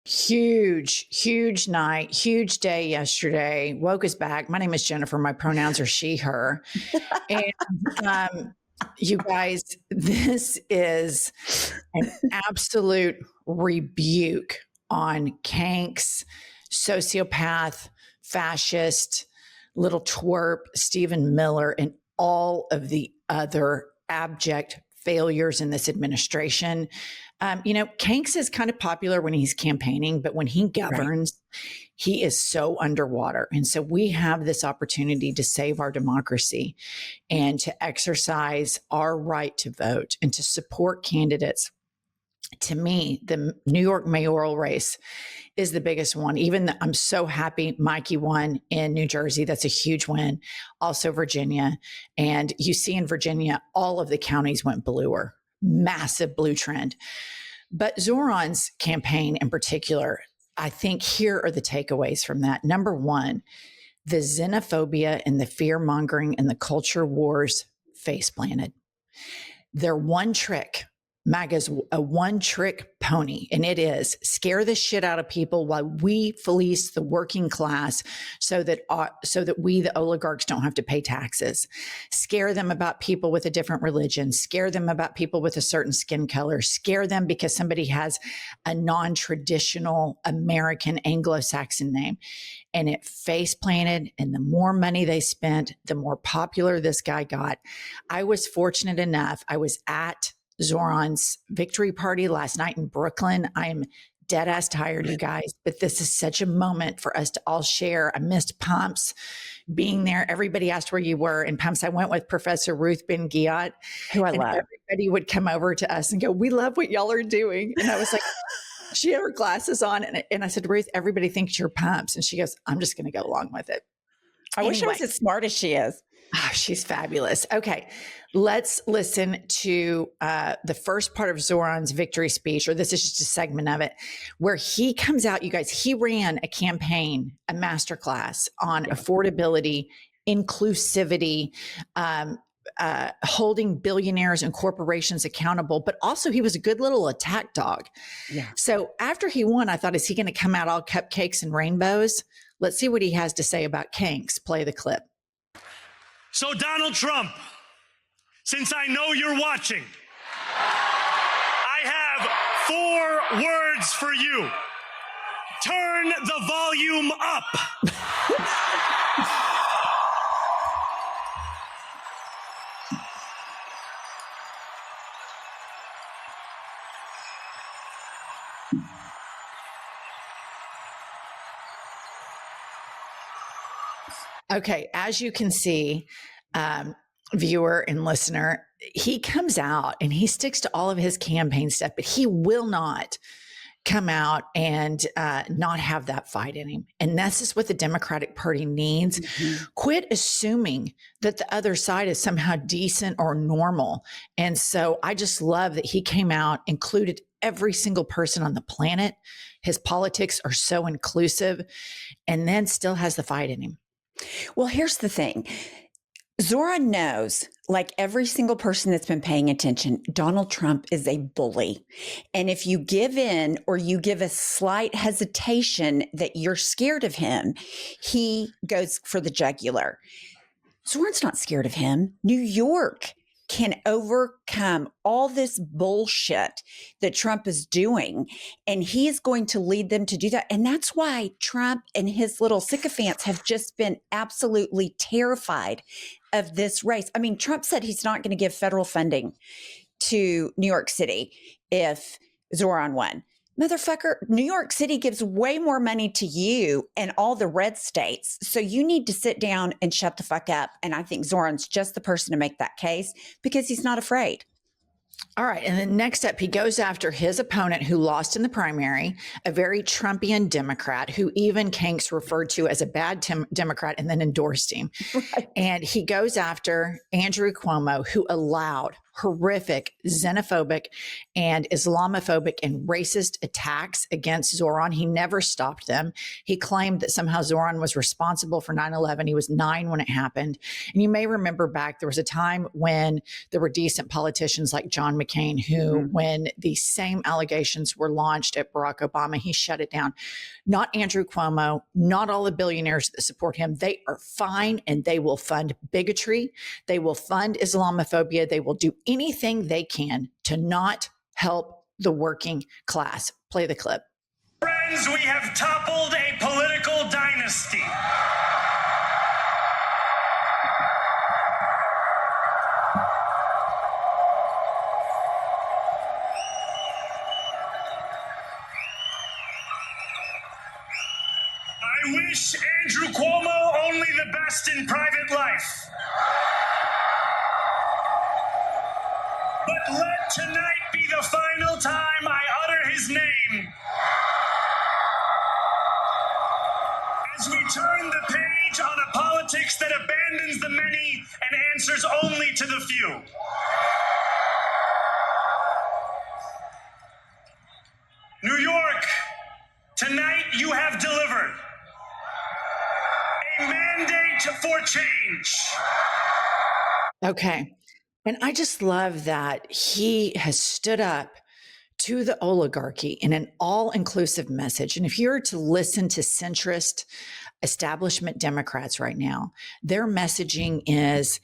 Huge, huge night, huge day yesterday. Woke us back. My name is Jennifer. My pronouns are she, her. And you guys, this is an absolute rebuke on Kanks, sociopath, fascist, little twerp, Stephen Miller, and all of the other abject failures in this administration. Kanks is kind of popular when he's campaigning, but when he governs, he is so underwater. And so we have this opportunity to save our democracy and to exercise our right to vote and to support candidates. To me, the New York mayoral race is the biggest one. I'm so happy Mikey won in New Jersey. That's a huge win. Also Virginia. And you see in Virginia, all of the counties went bluer. Massive blue trend. But Zoran's campaign in particular, I think here are the takeaways from that. Number one, the xenophobia and the fear mongering and the culture wars face planted. Their one trick, MAGA's a one-trick pony, and it is scare the shit out of people while we fleece the working class so that we, the oligarchs, don't have to pay taxes. Scare them about people with a different religion. Scare them about people with a certain skin color. Scare them because somebody has a non-traditional American Anglo-Saxon name. And it face planted, and the more money they spent, the more popular this guy got. I was fortunate enough. I was at Zoran's victory party last night in Brooklyn. I'm dead ass tired, you guys, but this is such a moment for us to all share. I missed Pumps being there. Everybody asked where you were in Pumps. I went with Professor Ruth Ben-Ghiat, who I love. Everybody would come over to us and go, "We love what y'all are doing." And I was like, she had her glasses on, and I said, "Ruth, everybody thinks you're Pumps." And she goes, "I'm just going to go along with it." I wish I was as smart as she is. Oh, she's fabulous. Okay, let's listen to the first part of Zoran's victory speech, or this is just a segment of it, where he comes out. You guys, he ran a campaign, a masterclass on affordability, inclusivity, holding billionaires and corporations accountable, but also he was a good little attack dog. Yeah. So after he won, I thought, is he going to come out all cupcakes and rainbows? Let's see what he has to say about Kanks. Play the clip. So Donald Trump, since I know you're watching, I have 4 words for you. Turn the volume up. Okay, as you can see, viewer and listener, he comes out and he sticks to all of his campaign stuff, but he will not come out and not have that fight in him. And this is what the Democratic Party needs. Mm-hmm. Quit assuming that the other side is somehow decent or normal. And so I just love that he came out, included every single person on the planet. His politics are so inclusive, and then still has the fight in him. Well, here's the thing. Zoran knows, like every single person that's been paying attention, Donald Trump is a bully. And if you give in or you give a slight hesitation that you're scared of him, he goes for the jugular. Zoran's not scared of him. New York can overcome all this bullshit that Trump is doing, and he is going to lead them to do that. And that's why Trump and his little sycophants have just been absolutely terrified of this race. I mean, Trump said he's not going to give federal funding to New York City if Zoran won. Motherfucker, New York City gives way more money to you and all the red states. So you need to sit down and shut the fuck up. And I think Zoran's just the person to make that case because he's not afraid. All right. And then next up, he goes after his opponent who lost in the primary, a very Trumpian Democrat who even Kanks referred to as a bad Democrat and then endorsed him. Right. And he goes after Andrew Cuomo, who allowed horrific xenophobic and Islamophobic and racist attacks against Zoran. He never stopped them. He claimed that somehow Zoran was responsible for 9/11. He was 9 when it happened. And you may remember back, there was a time when there were decent politicians like John McCain who, when the same allegations were launched at Barack Obama, he shut it down. Not Andrew Cuomo, not all the billionaires that support him. They are fine, and they will fund bigotry. They will fund Islamophobia. They will do anything they can to not help the working class. Play the clip. Friends, we have toppled a political dynasty. I wish Andrew Cuomo only the best in private life. But let tonight be the final time I utter his name. As we turn the page on a politics that abandons the many and answers only to the few. New York, tonight you have delivered a mandate for change. Okay. And I just love that he has stood up to the oligarchy in an all-inclusive message. And if you were to listen to centrist establishment Democrats right now, their messaging is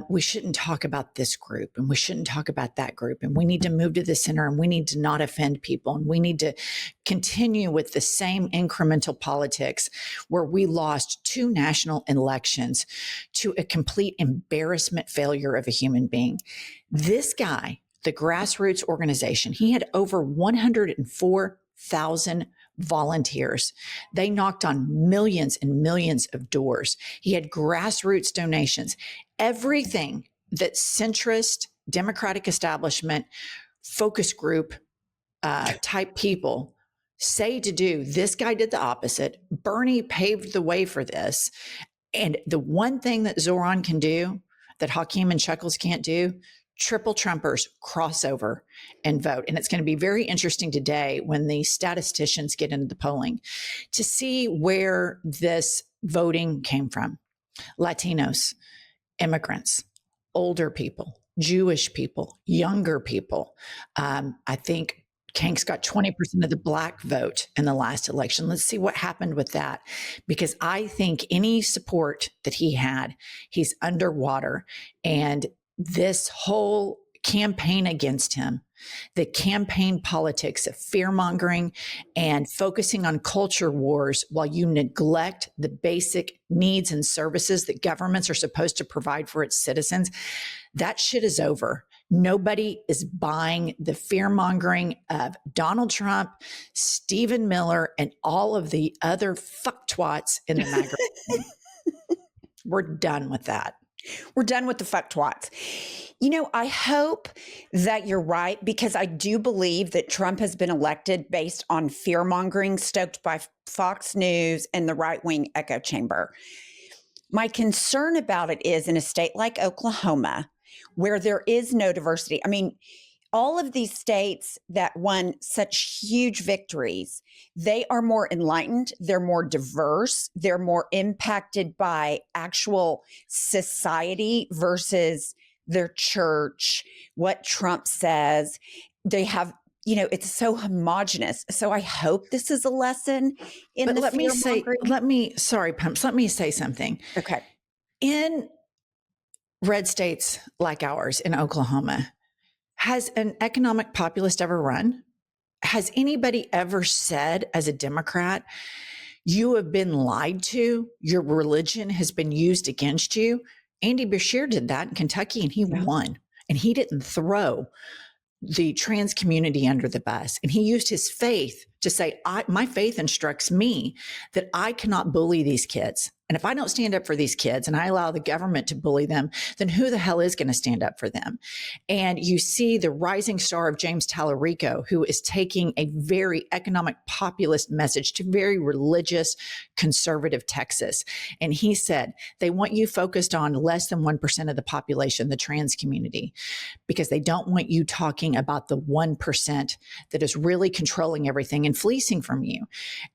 we shouldn't talk about this group and we shouldn't talk about that group. And we need to move to the center and we need to not offend people. And we need to continue with the same incremental politics where we lost 2 national elections to a complete embarrassment failure of a human being. This guy, the grassroots organization, he had over 104,000 volunteers. They knocked on millions and millions of doors. He had grassroots donations. Everything that centrist Democratic establishment focus group type people say to do, this guy did the opposite. Bernie paved the way for this. And the one thing that Zoran can do that Hakeem and Chuckles can't do, triple Trumpers cross over and vote. And it's going to be very interesting today when the statisticians get into the polling to see where this voting came from. Latinos, immigrants, older people, Jewish people, younger people. I think Kank's got 20% of the black vote in the last election. Let's see what happened with that, because I think any support that he had, he's underwater. And this whole campaign against him, the campaign politics of fear mongering and focusing on culture wars while you neglect the basic needs and services that governments are supposed to provide for its citizens, that shit is over. Nobody is buying the fear mongering of Donald Trump, Stephen Miller, and all of the other fucktwats in the MAGA. We're done with that. We're done with the fuck twats. You know, I hope that you're right, because I do believe that Trump has been elected based on fear mongering stoked by Fox News and the right wing echo chamber. My concern about it is in a state like Oklahoma, where there is no diversity. I mean, all of these states that won such huge victories, they are more enlightened, they're more diverse, they're more impacted by actual society versus their church, what Trump says. They have, you know, it's so homogenous. So I hope this is a lesson in but the let me say, fear-mongering. sorry, Pumps, let me say something. Okay. In red states like ours in Oklahoma, has an economic populist ever run? Has anybody ever said as a Democrat, you have been lied to, your religion has been used against you? Andy Beshear did that in Kentucky and he won. And he didn't throw the trans community under the bus. And he used his faith to say, my faith instructs me that I cannot bully these kids. And if I don't stand up for these kids and I allow the government to bully them, then who the hell is going to stand up for them? And you see the rising star of James Tallarico, who is taking a very economic populist message to very religious, conservative Texas. And he said, they want you focused on less than 1% of the population, the trans community, because they don't want you talking about the 1% that is really controlling everything and fleecing from you.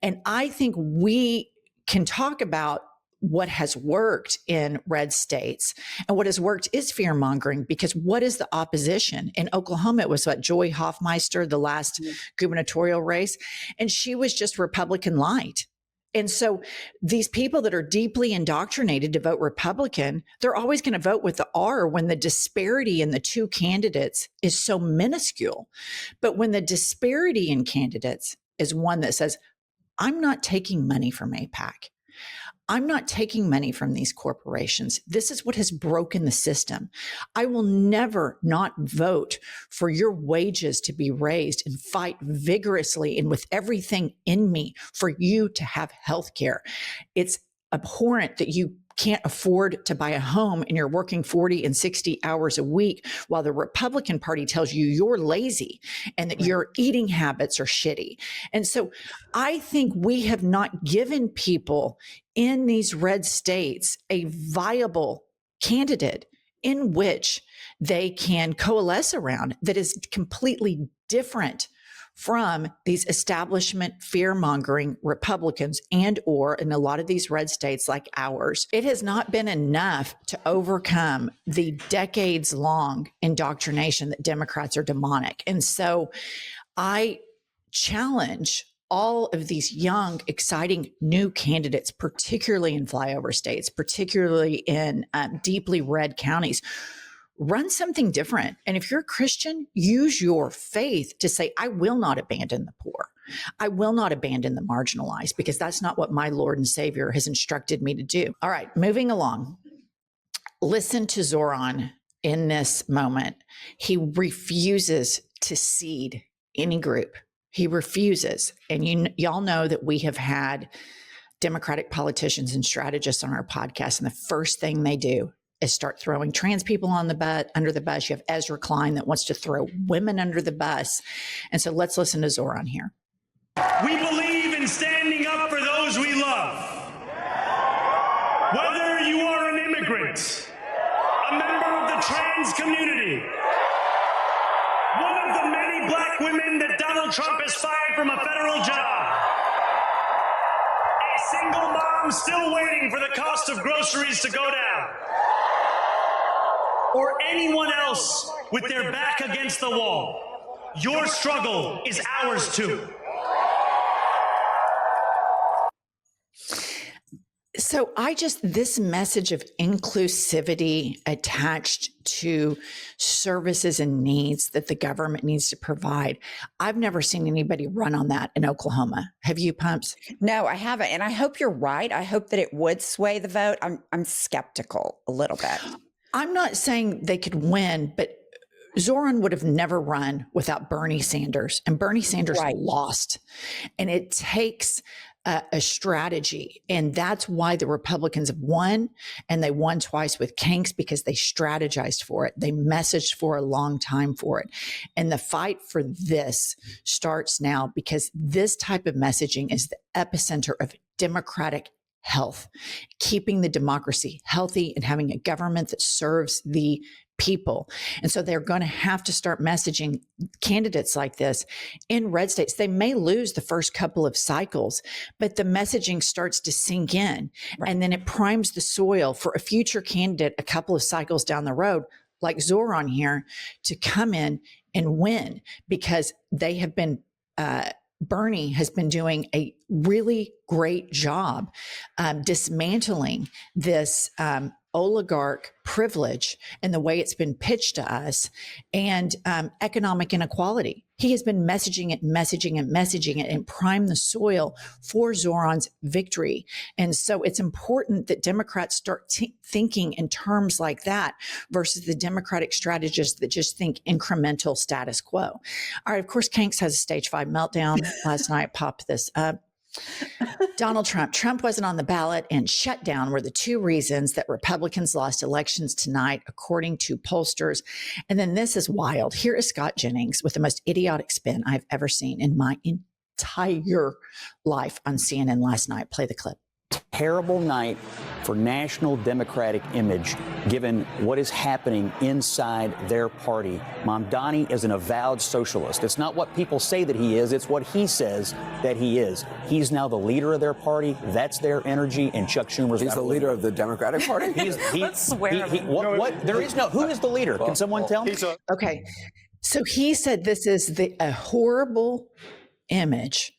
And I think we can talk about what has worked in red states, and what has worked is fear mongering, because what is the opposition? In Oklahoma, it was what, Joy Hoffmeister, the last gubernatorial race, and she was just Republican light. And so these people that are deeply indoctrinated to vote Republican, they're always going to vote with the R when the disparity in the two candidates is so minuscule. But when the disparity in candidates is one that says, I'm not taking money from AIPAC, I'm not taking money from these corporations. This is what has broken the system. I will never not vote for your wages to be raised and fight vigorously and with everything in me for you to have health care. It's abhorrent that you can't afford to buy a home and you're working 40 and 60 hours a week while the Republican Party tells you you're lazy and that your eating habits are shitty. And so I think we have not given people in these red states a viable candidate in which they can coalesce around that is completely different from these establishment fear-mongering Republicans and or in a lot of these red states like ours. It has not been enough to overcome the decades-long indoctrination that Democrats are demonic. And so I challenge all of these young, exciting new candidates, particularly in flyover states, particularly in deeply red counties. Run something different. And if you're a Christian, use your faith to say, I will not abandon the poor. I will not abandon the marginalized, because that's not what my Lord and Savior has instructed me to do. All right, moving along. Listen to Zoran in this moment. He refuses to cede any group. He refuses. And y'all know that we have had Democratic politicians and strategists on our podcast, and the first thing they do is start throwing trans people under the bus. You have Ezra Klein that wants to throw women under the bus. And so let's listen to Zoran here. We believe in standing up for those we love. Whether you are an immigrant, a member of the trans community, one of the many black women that Donald Trump has fired from a federal job, a single mom still waiting for the cost of groceries to go down, or anyone else with their back against the wall. Your struggle is ours too. So this message of inclusivity attached to services and needs that the government needs to provide, I've never seen anybody run on that in Oklahoma. Have you, Pumps? No, I haven't. And I hope you're right. I hope that it would sway the vote. I'm skeptical a little bit. I'm not saying they could win, but Zoran would have never run without Bernie Sanders, and Bernie Sanders lost. And it takes a strategy. And that's why the Republicans have won, and they won twice with Kanks, because they strategized for it. They messaged for a long time for it. And the fight for this starts now, because this type of messaging is the epicenter of Democratic health, keeping the democracy healthy and having a government that serves the people. And so they're going to have to start messaging candidates like this in red states. They may lose the first couple of cycles, but the messaging starts to sink in, and then it primes the soil for a future candidate a couple of cycles down the road, like Zoran here, to come in and win, because they have been Bernie has been doing a really great job dismantling this oligarch privilege and the way it's been pitched to us, and economic inequality. He has been messaging it and prime the soil for Zoran's victory. And so it's important that Democrats start thinking in terms like that versus the Democratic strategists that just think incremental status quo. All right, of course, Kanks has a stage 5 meltdown last night. Popped this up. Donald Trump. Trump wasn't on the ballot, and shutdown were the two reasons that Republicans lost elections tonight, according to pollsters. And then this is wild. Here is Scott Jennings with the most idiotic spin I've ever seen in my entire life on CNN last night. Play the clip. Terrible night for national Democratic image, given what is happening inside their party. Mamdani is an avowed socialist. It's not what people say that he is, it's what he says that he is. He's now the leader of their party. That's their energy, and Chuck Schumer's He's the leader of the Democratic Party? Let's swear. What? There is no. Who is the leader? Can someone tell me? Okay. So he said this is a horrible image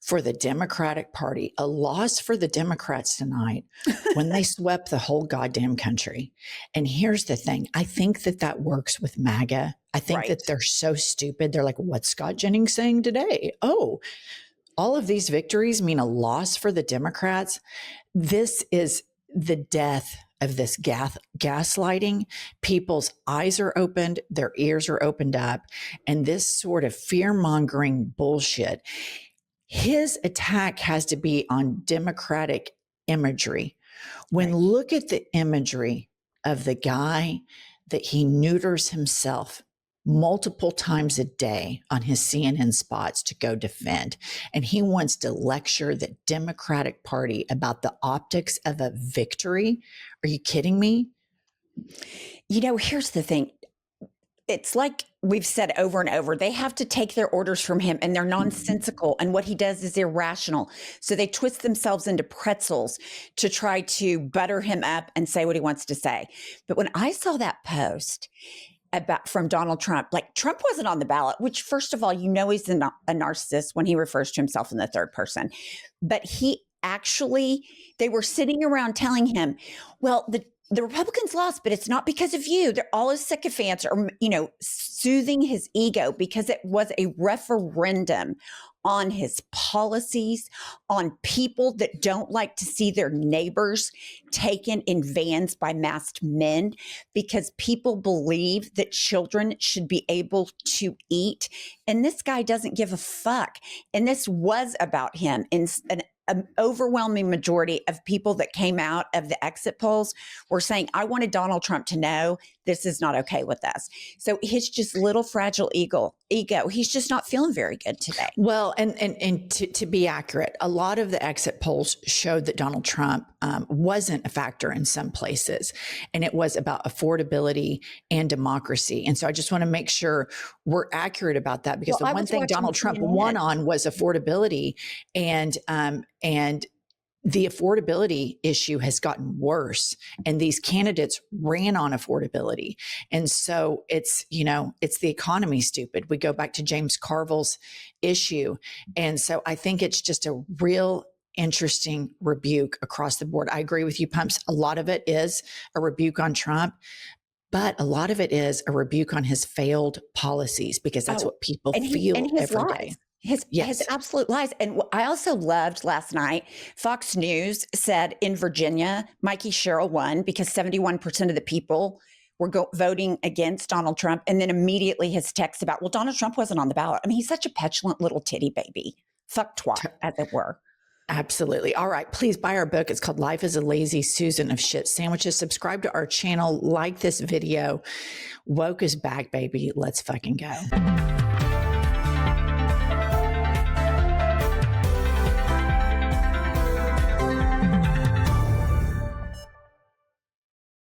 for the Democratic Party, a loss for the Democrats tonight when they swept the whole goddamn country. And here's the thing. I think that works with MAGA. I think that they're so stupid. They're like, what's Scott Jennings saying today? Oh, all of these victories mean a loss for the Democrats. This is the death of this gaslighting. People's eyes are opened, their ears are opened up, and this sort of fear-mongering bullshit. His attack has to be on Democratic imagery. When look at the imagery of the guy that he neuters himself multiple times a day on his CNN spots to go defend. And he wants to lecture the Democratic Party about the optics of a victory. Are you kidding me? You know, here's the thing. It's like we've said over and over, they have to take their orders from him, and they're nonsensical. And what he does is irrational. So they twist themselves into pretzels to try to butter him up and say what he wants to say. But when I saw that post from Donald Trump, like, Trump wasn't on the ballot, which, first of all, you know, he's a narcissist when he refers to himself in the third person. But they were sitting around telling him, well, the Republicans lost, but it's not because of you. They're all his sycophants, or, you know, soothing his ego, because it was a referendum on his policies, on people that don't like to see their neighbors taken in vans by masked men, because people believe that children should be able to eat. And this guy doesn't give a fuck. And this was about him. And an overwhelming majority of people that came out of the exit polls were saying, I wanted Donald Trump to know this is not okay with us. So his just little fragile ego, he's just not feeling very good today. Well, and to be accurate, a lot of the exit polls showed that Donald Trump wasn't a factor in some places, and it was about affordability and democracy. And so I just want to make sure we're accurate about that, because the one thing Donald Trump won on was affordability, and the affordability issue has gotten worse, and these candidates ran on affordability. And so it's the economy, stupid. We go back to James Carville's issue. And so I think it's just a real interesting rebuke across the board. I agree with you, Pumps. A lot of it is a rebuke on Trump, but a lot of it is a rebuke on his failed policies, because that's what people feel every day. His absolute lies. And I also loved last night, Fox News said in Virginia, Mikey Sherrill won because 71% of the people were voting against Donald Trump. And then immediately his text about, well, Donald Trump wasn't on the ballot. I mean, he's such a petulant little titty baby. Fuck twat, as it were. Absolutely. All right. Please buy our book. It's called Life is a Lazy Susan of Shit Sandwiches. Subscribe to our channel. Like this video. Woke is back, baby. Let's fucking go.